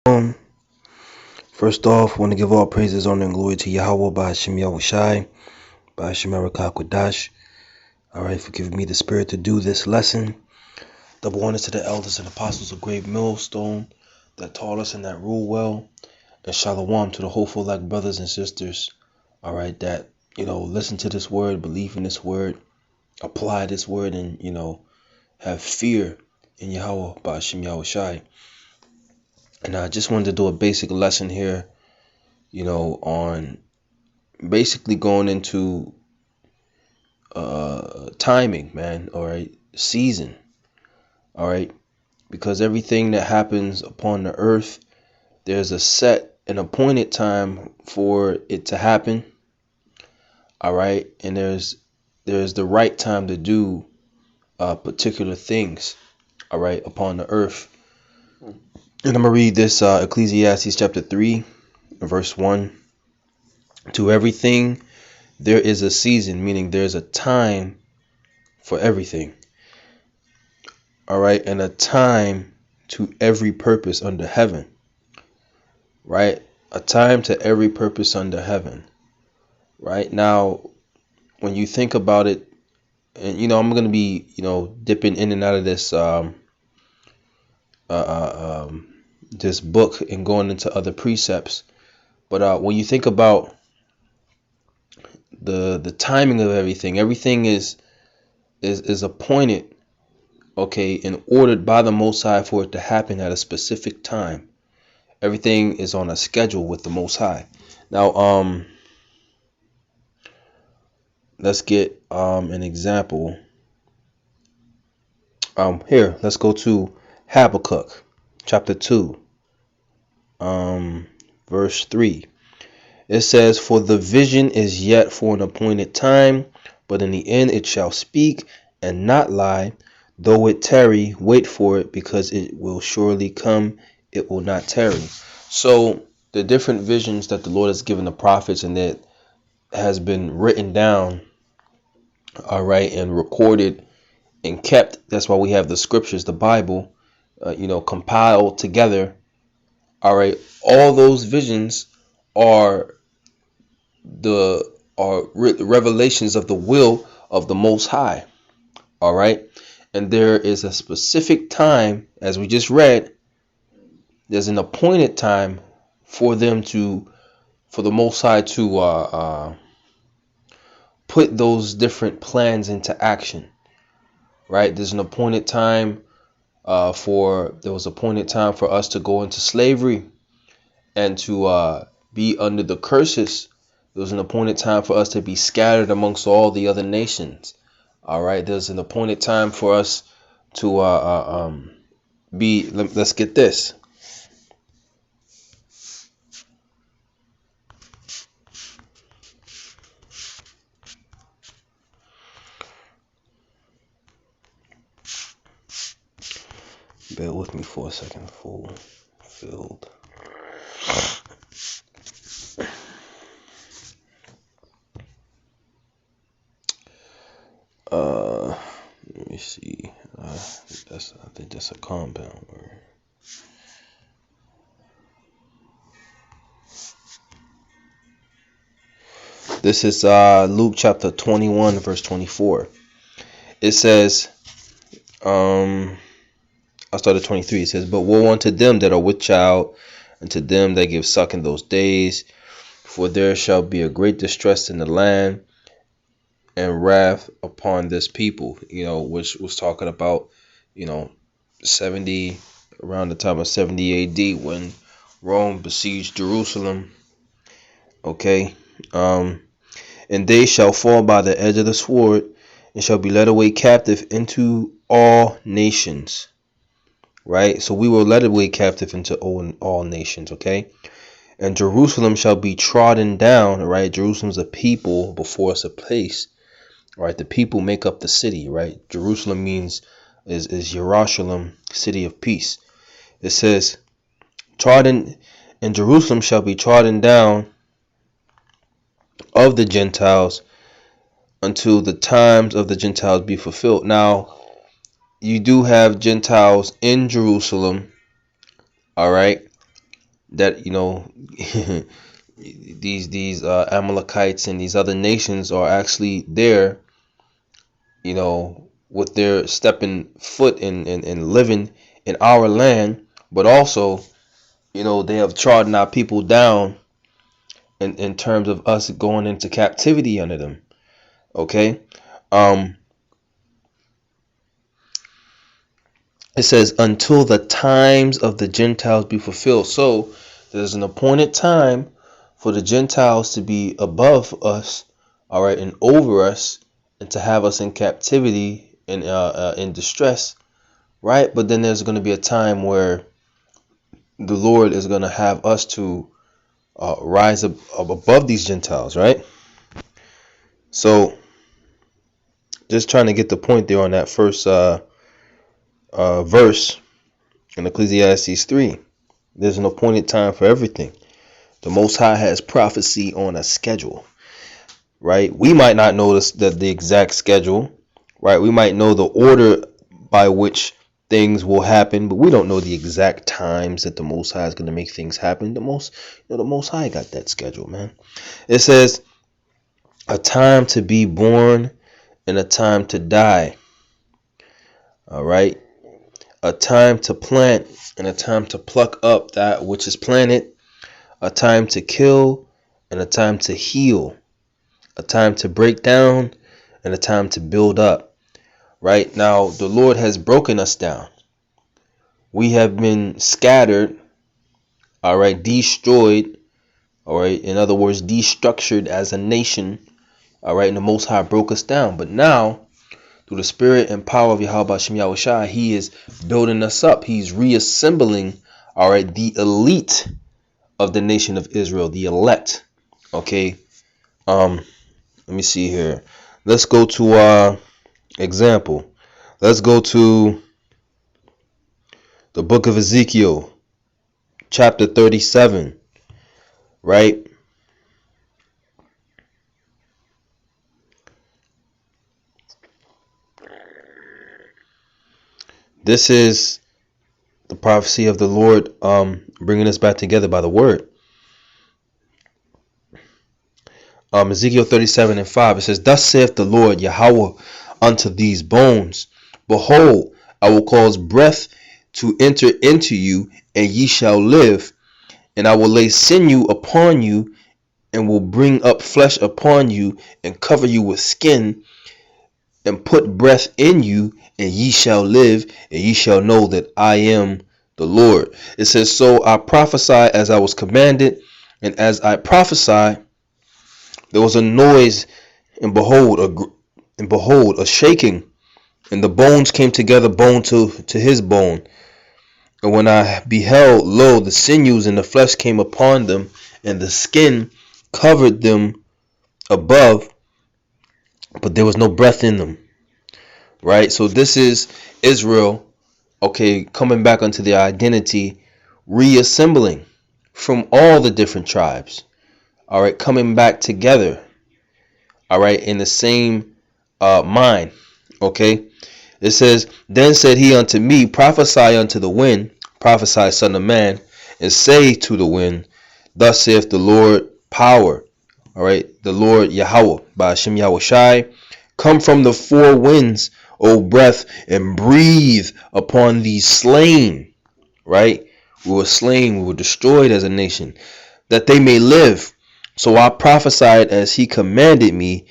Um, First off, want to give all praises, honor, and glory to Yahweh by Hashem Yahushai, by Hashem Arakakwadash. All right, for giving me the spirit to do this lesson. Double honors to the elders and apostles of Great Millstone that taught us and that rule well. And shalom to the hopeful like brothers and sisters. All right, that, listen to this word, believe in this word, apply this word, and, have fear in Yahweh by Hashem Yahushai. And I just wanted to do a basic lesson here, on basically going into timing, man. All right, season. All right, because everything that happens upon the earth, there's a set and appointed time for it to happen. All right, and there's the right time to do particular things. All right, upon the earth. And I'm gonna read this Ecclesiastes chapter 3, verse 1. To everything there is a season, meaning there's a time for everything. All right, and a time to every purpose under heaven. Right, a time to every purpose under heaven. Right, now, when you think about it, and I'm gonna be dipping in and out of this this book and going into other precepts, but when you think about the timing of everything is appointed, okay, and ordered by the Most High for it to happen at a specific time. Everything is on a schedule with the Most High. Now, let's get an example. Here, let's go to Habakkuk chapter 2, verse 3. It says, "For the vision is yet for an appointed time, but in the end it shall speak and not lie. Though it tarry, wait for it, because it will surely come, it will not tarry." So the different visions that the Lord has given the prophets and that has been written down, all right, and recorded and kept. That's why we have the scriptures, the Bible, compiled together. All right, all those visions are revelations of the will of the Most High. All right, and there is a specific time, as we just read. There's an appointed time for the Most High to put those different plans into action. Right, there's an appointed time there was appointed time for us to go into slavery and to be under the curses. There was an appointed time for us to be scattered amongst all the other nations. All right, there's an appointed time for us to let's get this. Bear with me for a second. Fulfilled. Let me see. I think that's a compound word. This is Luke chapter 21, verse 24. It says, I'll start at 23. It says, "But woe unto them that are with child, and to them that give suck in those days, for there shall be a great distress in the land, and wrath upon this people." Which was talking about, 70, around the time of 70 AD, when Rome besieged Jerusalem. Okay. "And they shall fall by the edge of the sword, and shall be led away captive into all nations." Right? So we were led away captive into all nations, okay? "And Jerusalem shall be trodden down," right? Jerusalem's a people before it's a place, right? The people make up the city, right? Jerusalem is Yerushalayim, city of peace. It says, "Trodden, and Jerusalem shall be trodden down of the Gentiles until the times of the Gentiles be fulfilled." Now, you do have Gentiles in Jerusalem, all right, that, these Amalekites and these other nations are actually there, with their stepping foot in living in our land, but also, they have trodden our people down in terms of us going into captivity under them. Okay. It says, until the times of the Gentiles be fulfilled. So there's an appointed time for the Gentiles to be above us, all right, and over us, and to have us in captivity and in distress, right? But then there's going to be a time where the Lord is going to have us to rise up above these Gentiles, right? So just trying to get the point there on that first verse in Ecclesiastes 3. There's an appointed time for everything. The Most High has prophecy on a schedule, right? We might not notice the exact schedule, right? We might know the order by which things will happen, but we don't know the exact times that the Most High is going to make things happen. The Most High got that schedule, man. It says, a time to be born and a time to die. All right. A time to plant and a time to pluck up that which is planted. A time to kill and a time to heal. A time to break down and a time to build up. Right now, the Lord has broken us down. We have been scattered. All right. Destroyed. All right. In other words, destructured as a nation. All right. And the Most High broke us down. But now, through the spirit and power of Yahweh Shem Yahushua, he is building us up. He's reassembling, all right, the elite of the nation of Israel, the elect. Okay. Let me see here. Let's go to example. Let's go to the book of Ezekiel, chapter 37, right? This is the prophecy of the Lord bringing us back together by the word. Ezekiel 37:5, it says, thus saith the Lord Yahweh unto these bones, behold, I will cause breath to enter into you, and ye shall live, and I will lay sinew upon you, and will bring up flesh upon you, and cover you with skin, and put breath in you, and ye shall live, and ye shall know that I am the Lord. It says, so I prophesied as I was commanded, and as I prophesied, there was a noise, and behold, a shaking, and the bones came together, bone to his bone. And when I beheld, lo, the sinews and the flesh came upon them, and the skin covered them above, but there was no breath in them. Right? So this is Israel, okay, coming back unto their identity, reassembling from all the different tribes. All right, coming back together. All right, in the same mind. Okay. It says, then said he unto me, prophesy unto the wind, prophesy, son of man, and say to the wind, thus saith the Lord power. All right, the Lord Yahweh, by Shem Yahushai, come from the four winds, O breath, and breathe upon these slain. Right? We were slain, we were destroyed as a nation, that they may live. So I prophesied as he commanded me,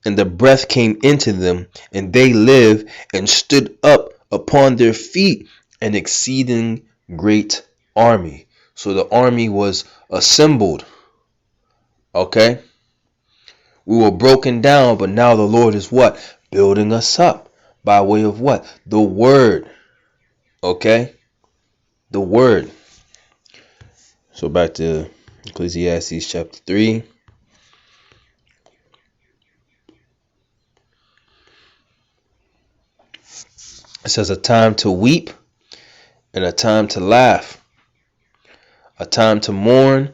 and the breath came into them, and they lived and stood up upon their feet, an exceeding great army. So the army was assembled. Okay? We were broken down, but now the Lord is what? Building us up by way of what? The word. Okay? The word. So back to Ecclesiastes chapter 3. It says, a time to weep and a time to laugh, a time to mourn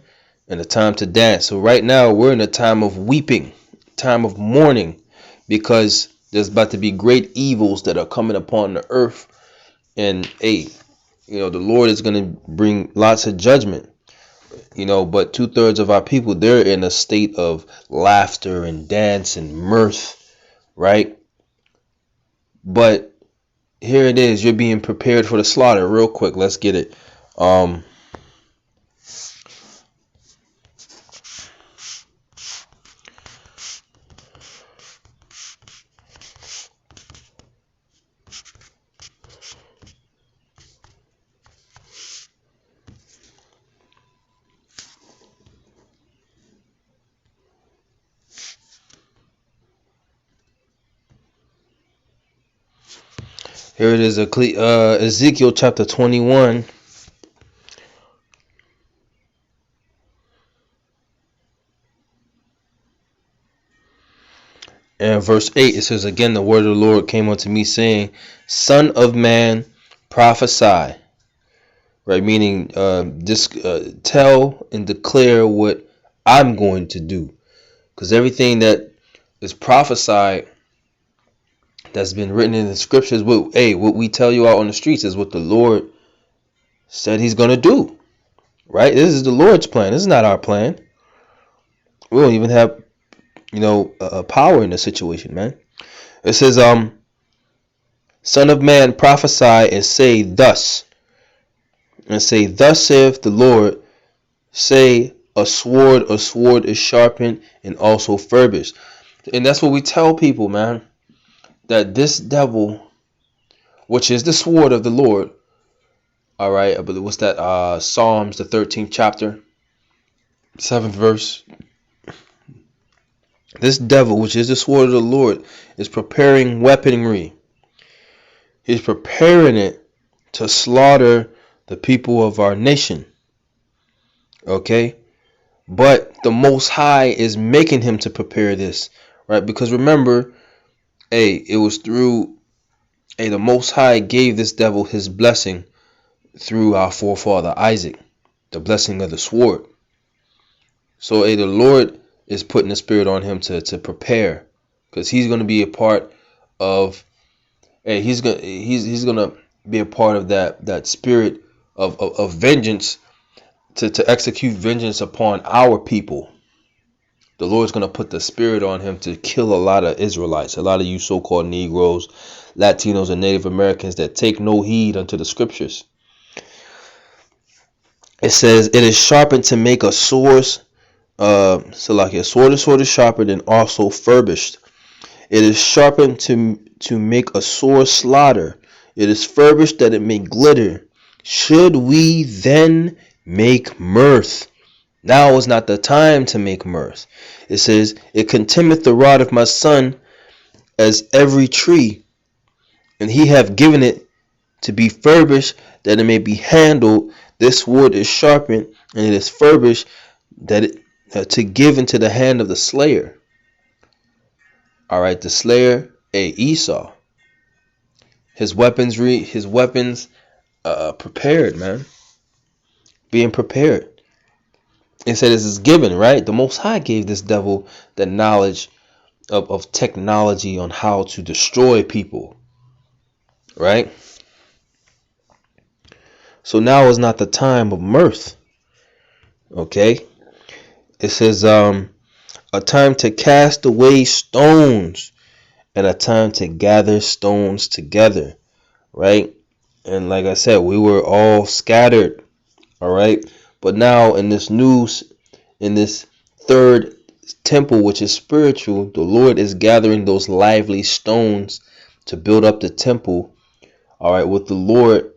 and a time to dance. So right now we're in a time of weeping, time of mourning, because there's about to be great evils that are coming upon the earth. And the Lord is going to bring lots of judgment. But 2/3 of our people, they're in a state of laughter and dance and mirth, right? But here it is, you're being prepared for the slaughter. Real quick, let's get it. Here it is, Ezekiel chapter 21. And verse 8, it says, again, the word of the Lord came unto me, saying, Son of man, prophesy. Right, meaning tell and declare what I'm going to do. Because everything that is prophesied, that's been written in the scriptures, what we tell you out on the streets is what the Lord said he's going to do. Right? This is the Lord's plan. This is not our plan. We don't even have, power in the situation, man. It says, Son of man, prophesy and say thus. And say, thus saith the Lord, say, a sword is sharpened and also furbished. And that's what we tell people, man. That this devil, which is the sword of the Lord, all right, I believe, what's that? Psalms, the 13th chapter, 7th verse. This devil, which is the sword of the Lord, is preparing weaponry. He's preparing it to slaughter the people of our nation. Okay? But the Most High is making him to prepare this, right? Because remember, it was through, the Most High gave this devil his blessing through our forefather Isaac, the blessing of the sword. So, the Lord is putting the spirit on him to prepare, because he's going to be a part of, he's going to be a part of that spirit of vengeance, to execute vengeance upon our people. The Lord's going to put the spirit on him to kill a lot of Israelites, a lot of you so-called Negroes, Latinos, and Native Americans that take no heed unto the scriptures. It says, it is sharpened to make a sword. So like a sword is sharpened and also furbished. It is sharpened to make a sore slaughter. It is furbished that it may glitter. Should we then make mirth? Now is not the time to make mirth. It says, it contemneth the rod of my son as every tree, and he hath given it to be furbished that it may be handled. This sword is sharpened, and it is furbished that it to give into the hand of the slayer. All right, the slayer, Esau. His weapons prepared, man. Being prepared. It said this is given, right? The Most High gave this devil the knowledge of technology on how to destroy people, right? So now is not the time of mirth. Okay? It says a time to cast away stones and a time to gather stones together, right? And like I said, we were all scattered, all right? But now in this third temple, which is spiritual, the Lord is gathering those lively stones to build up the temple, all right, with the Lord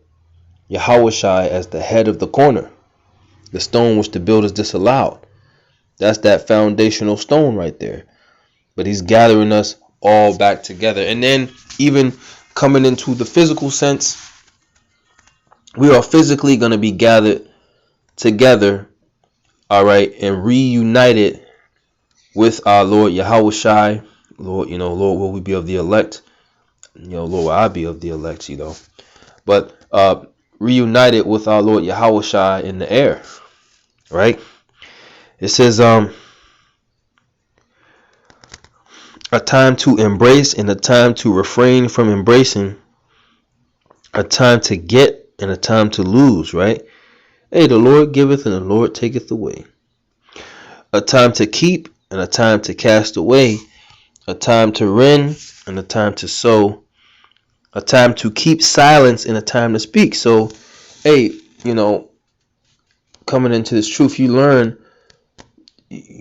Yahushua as the head of the corner. The stone which the builders disallowed. That's that foundational stone right there. But he's gathering us all back together. And then even coming into the physical sense, we are physically going to be gathered together, all right, and reunited with our Lord Yahushua. Lord, Lord, will we be of the elect? Lord, will I be of the elect, But reunited with our Lord Yahushua in the air, right? It says a time to embrace and a time to refrain from embracing, a time to get and a time to lose, right? Hey, the Lord giveth and the Lord taketh away. A time to keep and a time to cast away. A time to rend and a time to sow. A time to keep silence and a time to speak. So, hey, coming into this truth, you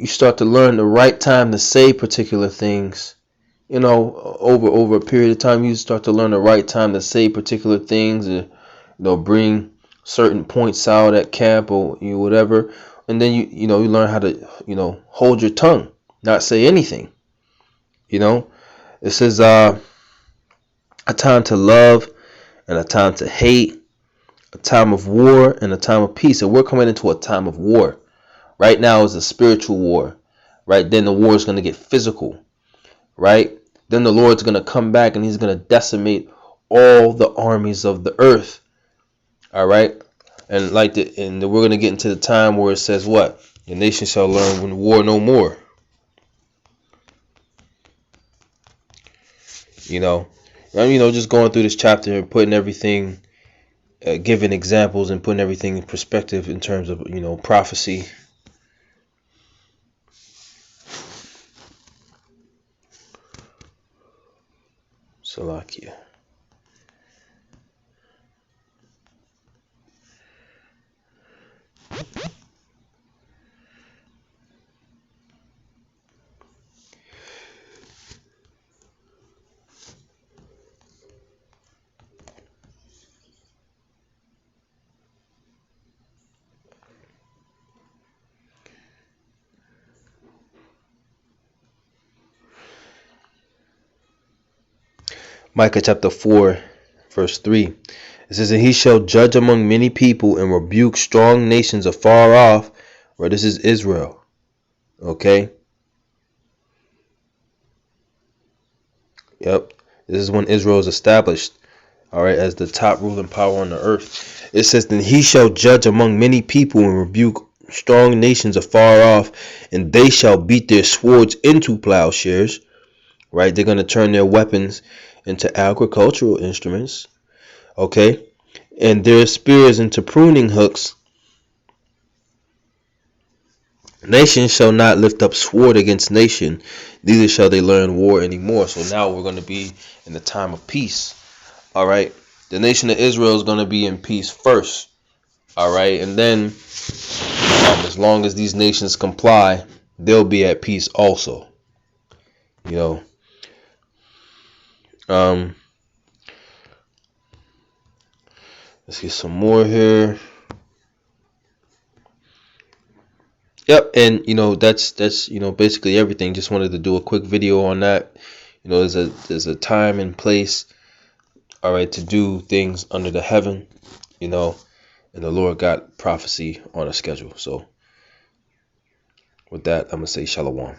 start to learn the right time to say particular things. Over a period of time, you start to learn the right time to say particular things, and bring certain points out at camp or whatever, and then you learn how to hold your tongue, not say anything. It says a time to love and a time to hate, a time of war and a time of peace. And we're coming into a time of war. Right now is a spiritual war. Right then the war is going to get physical. Right then the Lord's going to come back and he's going to decimate all the armies of the earth. All right. And we're going to get into the time where it says what? The nation shall learn when war no more. Just going through this chapter and putting everything, giving examples and putting everything in perspective in terms of, prophecy. Salakia. Micah chapter 4, verse 3. It says, and he shall judge among many people and rebuke strong nations afar off. Where this is Israel. Okay. Yep. This is when Israel is established. All right. As the top ruling power on the earth. It says, then he shall judge among many people and rebuke strong nations afar off. And they shall beat their swords into plowshares. Right. They're going to turn their weapons into agricultural instruments. Okay. And their spears into pruning hooks. Nation shall not lift up sword against nation, neither shall they learn war anymore. So now we're going to be in the time of peace. All right. The nation of Israel is going to be in peace first. All right. And then as long as these nations comply, they'll be at peace also. Let's get some more here. Yep, and that's basically everything. Just wanted to do a quick video on that. There's a time and place, all right, to do things under the heaven, and the Lord got prophecy on a schedule. So with that, I'm gonna say shalom.